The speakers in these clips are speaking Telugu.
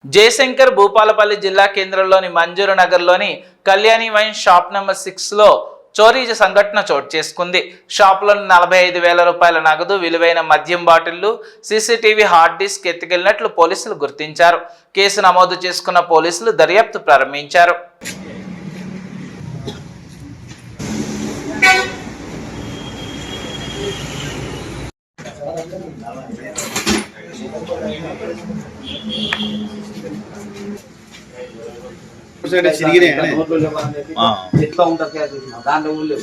జయశంకర్ భూపాలపల్లి జిల్లా కేంద్రంలోని మంజూరు నగర్లోని కళ్యాణి వైన్ షాప్ నెంబర్ 6లో చోరీ సంఘటన చోటు చేసుకుంది. షాప్లోని 45,000 రూపాయల నగదు, విలువైన మద్యం బాటిళ్లు, సీసీటీవీ హార్డ్ డిస్క్ ఎత్తుకెళ్లినట్లు పోలీసులు గుర్తించారు. కేసు నమోదు చేసుకున్న పోలీసులు దర్యాప్తు ప్రారంభించారు. ఎట్లా ఉంటుంది దాంట్లో ఊళ్ళో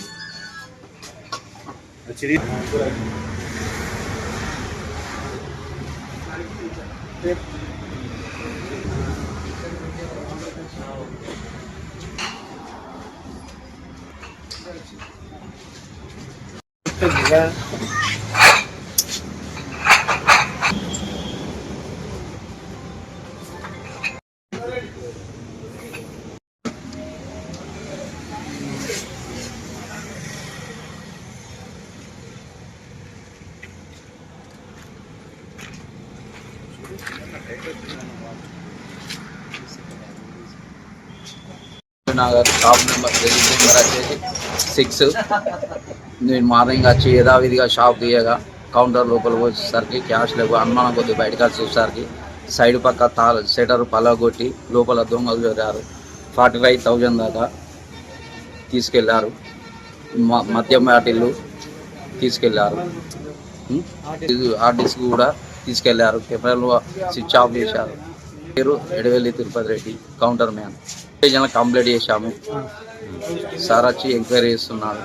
షాప్ నెంబర్ వచ్చేసి 6. నేను మార్నింగ్ వచ్చి యథావిధిగా షాప్ తీయగా కౌంటర్ లోపలికి వచ్చేసరికి క్యాష్ లేవు. అనుమానం కొద్దిగా బయటకు వచ్చేసరికి సైడ్ పక్క షటర్ పలగొట్టి లోపల దొంగలు జోరారు. 45,000 దాకా తీసుకెళ్లారు. మద్యం బాటిళ్ళు తీసుకెళ్లారు. హార్డ్ డిస్క్ కూడా తీసుకెళ్లారు. కెమెరాలు స్విచ్ ఆఫ్ చేశారు. పేరు Edavelli Tirupati Reddy, counter man. Complaint చేశాము. సార్ వచ్చి ఎంక్వైరీ చేస్తున్నాడు.